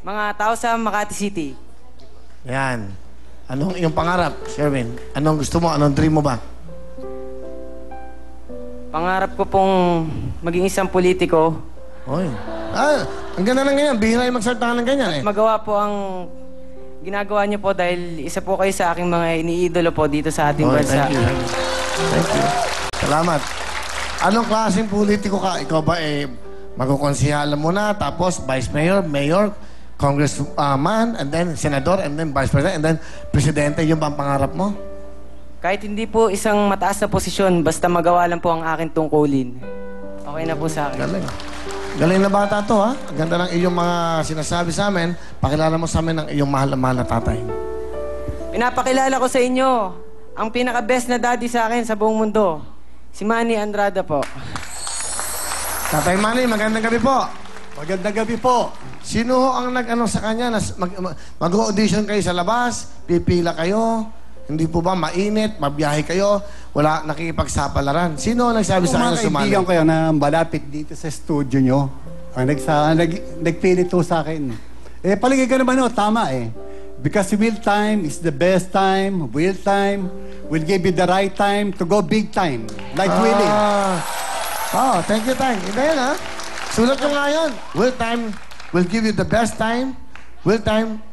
mga tao sa Makati City. Yan. Anong iyong pangarap, Sherwin? Anong gusto mo? Anong dream mo ba? Pangarap ko pong maging isang politiko. Oy. Ang ganda ng ganyan. Bihira yung magsalita ng ganyan eh. Magawa po ang ginagawa niyo po dahil isa po kayo sa aking mga iniidolo po dito sa ating bansa. Thank you. Thank you. Salamat. Anong klaseng politiko ka? Ikaw ba magkukonsihala mo na, tapos vice mayor, mayor, congressman, and then senador, and then vice president, and then presidente, yung bang pangarap mo? Kahit hindi po isang mataas na posisyon, basta magawa lang po ang aking tungkulin. Okay na po sa akin. Galing. Galing na bata to, ha? Ang ganda ng iyong mga sinasabi sa amin. Pakilala mo sa amin ang iyong mahal na mahal na tatay. Pinapakilala ko sa inyo ang pinaka-best na daddy sa akin sa buong mundo. Si Manny Andrada po. Tatay Manny, magandang gabi po. Magandang gabi po. Sino ho ang nag-ano sa kanya? Mag-audition kayo sa labas? Pipila kayo? Hindi po ba mainit? Mabiyahe kayo? Wala nakikipagsapalaran? Sino ang nagsabi sa kanya sumali? Mga kaibigan ko na malapit dito sa studio nyo. Ang nagpilit to sa akin. Paligay ka naman tama eh. Because will time is the best time. Will time will give you the right time to go big time. Like Willie. Thank you, thank you. Ito yun, ha? Sulat ko nga yun. Will time will give you the best time. Will time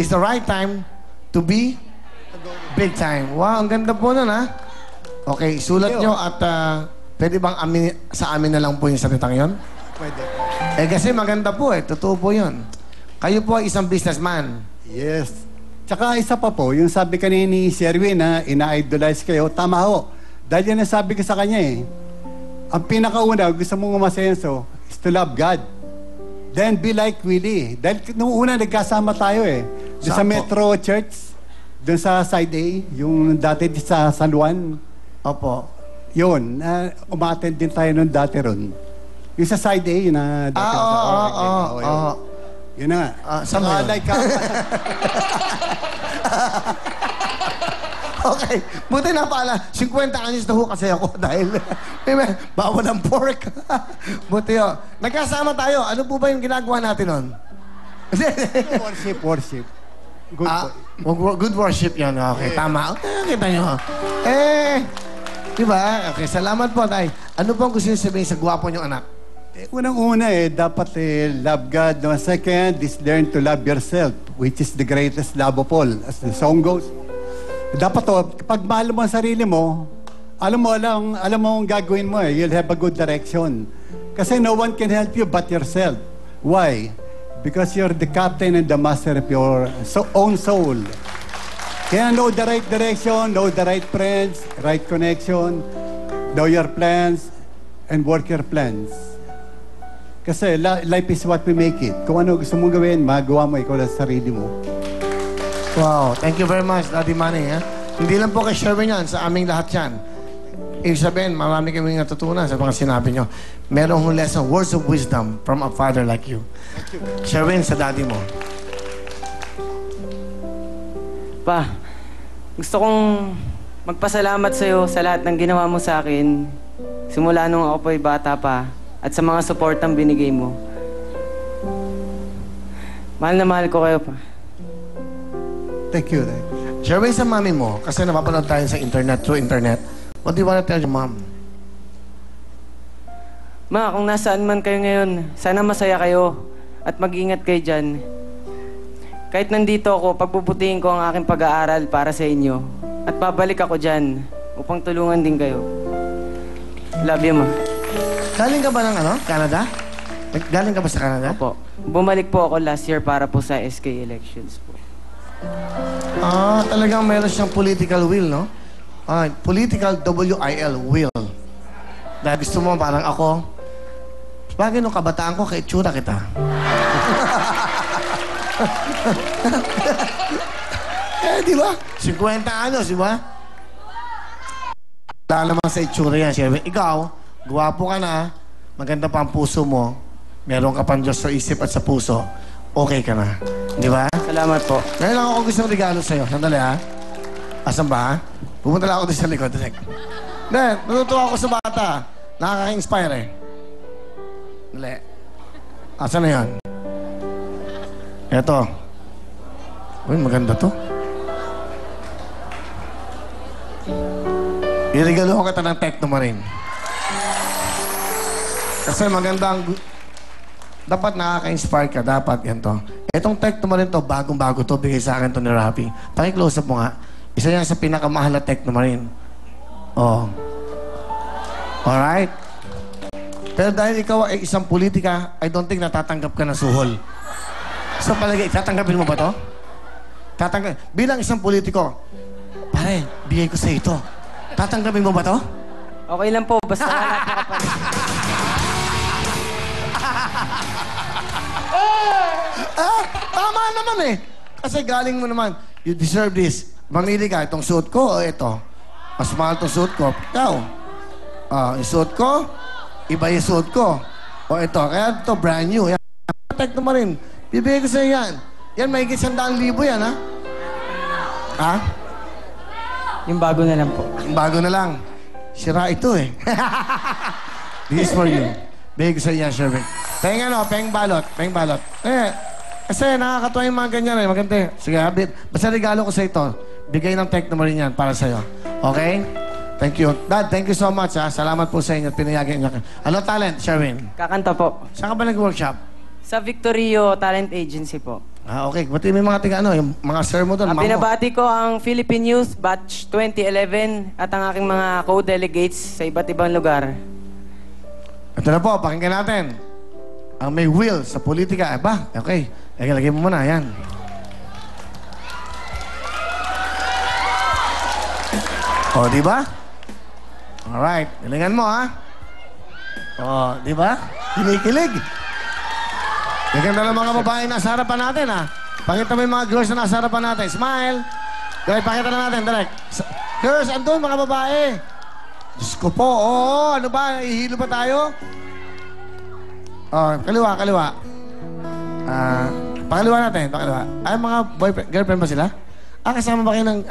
is the right time to be big time. Wow, ang ganda po nun, ha? Okay, sulat nyo at pwede bang sa amin na lang po yung salitang yun? Pwede. Kasi maganda po totoo po yun. Kayo po ay isang businessman. Yes. Tsaka isa pa po, yung sabi kanina ni Sherwin na ina-idolize kayo, tama ho. Dahil yan ang sabi ko sa kanya ang pinakauna, gusto mong umasenso, is to love God. Then be like Willie. Dahil nung una, nagkasama tayo doon sa Metro Church, doon sa Side A, yung dati sa San Juan. Opo. Yun, umattend din tayo nung dati ron. Yung sa Side A, yun na dati. Yun na nga. Saan mo yun? Like ka. Okay. Buti na pala, 50 anyos na ho kasi ako dahil bawal ang pork. Buti ho. Nagkasama tayo. Ano po ba yung ginagawa natin nun? Worship. Good worship yun. Okay, tama. Okay, kita nyo. Diba? Okay, salamat po, tay. Ano po ang gusto nyo sabihin sa gwapo nyong anak? Unang-una dapat love God. No? Second is learn to love yourself, which is the greatest love of all. As the song goes, dapat kapag mahal mo ang sarili mo, alam mo ang gagawin mo you'll have a good direction. Kasi no one can help you but yourself. Why? Because you're the captain and the master of your own soul. Kaya know the right direction, know the right friends, right connection, know your plans, and work your plans. Kasi life is what we make it. Kung ano gusto mong gawin, magawa mo ikaw sa sarili mo. Wow, thank you very much, Daddy Manny. Hindi lang po kay Sherwin yan, sa aming lahat yan. Ibig sabihin, marami kaming natutunan sa mga sinabi nyo. Merong lesson, words of wisdom from a father like you. Thank you. Sherwin, sa daddy mo. Pa, gusto kong magpasalamat sa'yo sa lahat ng ginawa mo sa akin. Simula nung ako po'y bata pa at sa mga supportang binigay mo. Mahal na mahal ko kayo pa. Thank you. Sherwin, sa mami mo, kasi napapanood tayo sa internet, through internet, what do you want to tell your mom? Ma, kung nasaan man kayo ngayon, sana masaya kayo at mag-ingat kayo dyan. Kahit nandito ako, pagbubutihin ko ang aking pag-aaral para sa inyo at babalik ako dyan upang tulungan din kayo. Love you, ma. Galing ka ba ng Canada? Galing ka ba sa Canada? Opo. Bumalik po ako last year para po sa SK elections po. Talagang meron siyang political will, no? Political W-I-L, will. Dahil gusto mo parang ako, bagay nung kabataan ko, kay itsura kita. Di ba? 50 anos, di ba? Wala naman sa itsura yan. Siyempre, ikaw, guwapo ka na, maganda pa ang puso mo, meron ka pang Diyos sa isip at sa puso, okay ka na. Di ba? Salamat po. Ngayon lang ako gusto ng regalo sa'yo. Sandali, ha? Asan ba, ha? Pupunta lang ako doon sa likod. Hindi, natutuwa ako sa bata. Nakaka-inspire, Dali. Asan na yan? Eto. Uy, maganda to. Irigalo ko kita ng Tecno Marine. Kasi magandang... Dapat nakaka-inspire ka. Dapat yan to. Etong Tecno Marine to, bagong-bago to. Bigay sa akin to ni Rafi. Paki-close up mo nga. Isa yan sa pinakamahal na Tecno Marine. Oh. Alright? Pero dahil ikaw ay isang politika, I don't think natatanggap ka ng suhol. So palagi, tatanggapin mo ba to? Bilang isang politiko, pare, bigay ko sa ito. Tatanggapin mo ba to? Okay lang po, basta wala po kapalit. Tama naman eh. Kasi galing mo naman, you deserve this. Mamili ka, itong suit ko o ito. Mas mahal itong suit ko. Ikaw. Yung suit ko, iba yung suit ko. O ito, kaya ito, brand new. Yan. Tecno Marine. Bibigay ko sa'yo yan. Yan, may 100,000 yan, ha? Ha? Yung bago na lang po. Yung bago na lang. Sira ito eh. This is for you. Bigay ko sa'yo yan, Sherwin. Peng balot. Kasi nakakatuwa yung mga ganyan eh. Maganda eh. Sige, basta regalo ko sa ito. Bigay ng Tecno Marine yan para sa'yo. Okay? Thank you. Dad, thank you so much ha. Salamat po sa inyo at pinayagan niyo. Ano talent, Sherwin? Kakanta po. Saan ka ba nag-workshop? Sa Victorio Talent Agency po. Okay. Buti may mga yung mga sir mo doon, Binabati ko ang Philippine Youth Batch 2011 at ang aking mga co-delegates sa iba't ibang lugar. Ito na po, pakinggan natin. Ang may will sa politika. Okay. Lagay mo muna, yan. O, di ba? Alright. Galingan mo, ha? O, di ba? Kinikilig. Gaganda ng mga babae na nasa harapan natin, ha? Pakita mo yung mga girls na nasa harapan natin. Smile. Direct, pakita na natin, direct. Girls, andun, mga babae. Diyos ko po, ano ba? Ihilo pa tayo? Kaliwa. Pakaliwa natin, pakaliwa. Ay, mga girlfriend ba sila? Kasama ba kayo ng,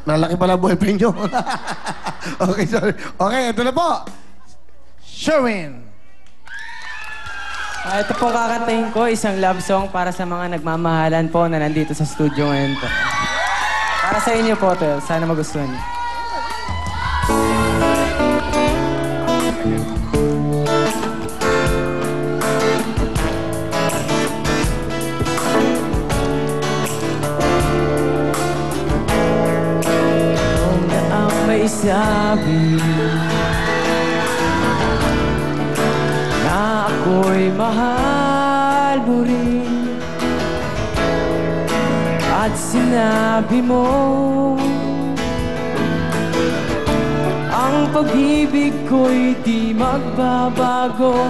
malaki pala boyfriend nyo. Okay, sorry. Okay, ito na po. Sherwin. Ito pong kakantahin ko, isang love song para sa mga nagmamahalan po na nandito sa studio ngayon po. Para sa inyo po ito. Sana magustuhan niyo. May sabi na ako'y mahal mo rin at sinabi mo ang pag-ibig ko'y di magbabago,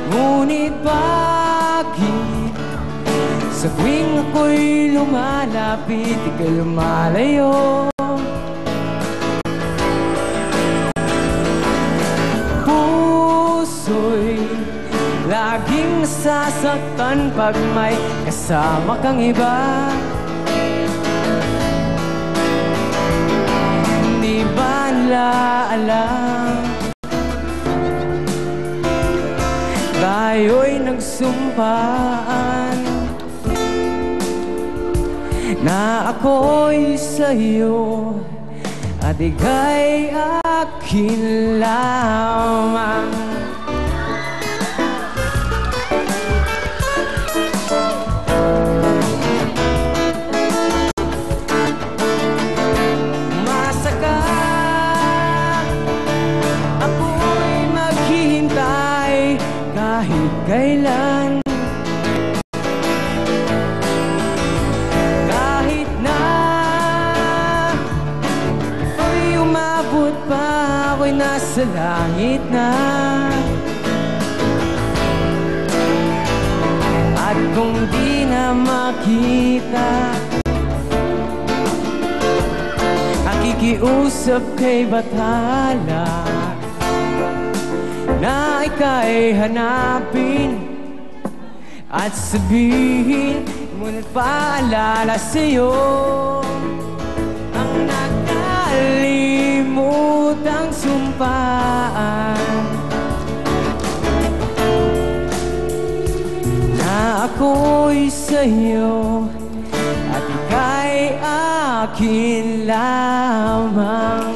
ngunit bakit sa tuwing ako'y lumalapit, ika'y lumalayo? Laging nasasaktan pag may kasama kang iba. Di ba nila alam tayo'y nagsumpaan na ako'y sa'yo at ika'y akin lamang. Kailan kahit na ako'y umabot pa, ako'y nasa langit na. At kung di na makita, nakikiusap kay Bathala na ika'y hanapin at sabihin, ngunit paalala sa'yo ang nakalimutang sumpaan na ako'y sa'yo at ika'y akin lamang.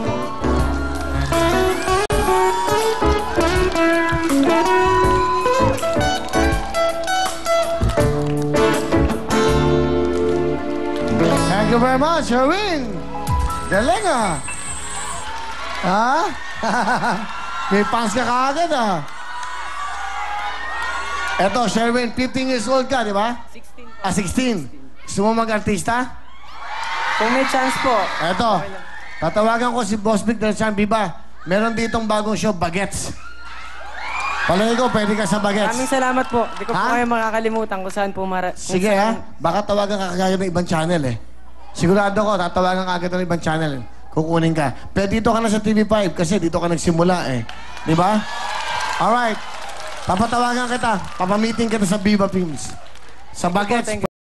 Thank you very much, Sherwin. Galing ah. Ha? May pants ka kaagad ah. Eto, Sherwin, 15 years old ka, di ba? 16 po. 16. Gusto mo mag-artista? Kung may chance po. Eto, tatawagan ko si Boss Vic del San Viva. Meron ditong bagong show, Bagets. Palagi ko, pwede ka sa Bagets. Maraming salamat po. Di ko po Ha? kayo makakalimutan kung saan po Sige ha, baka tawagan ka kagaya ng ibang channel eh. Sigurado ko, tatawagan ka agad ng ibang channel. Kukunin ka. Pero dito ka na sa TV5 kasi dito ka nagsimula eh. Di ba? Alright. Papatawagan kita. Papamiting kita sa Viva Films. Sa Bagets, Thank you po.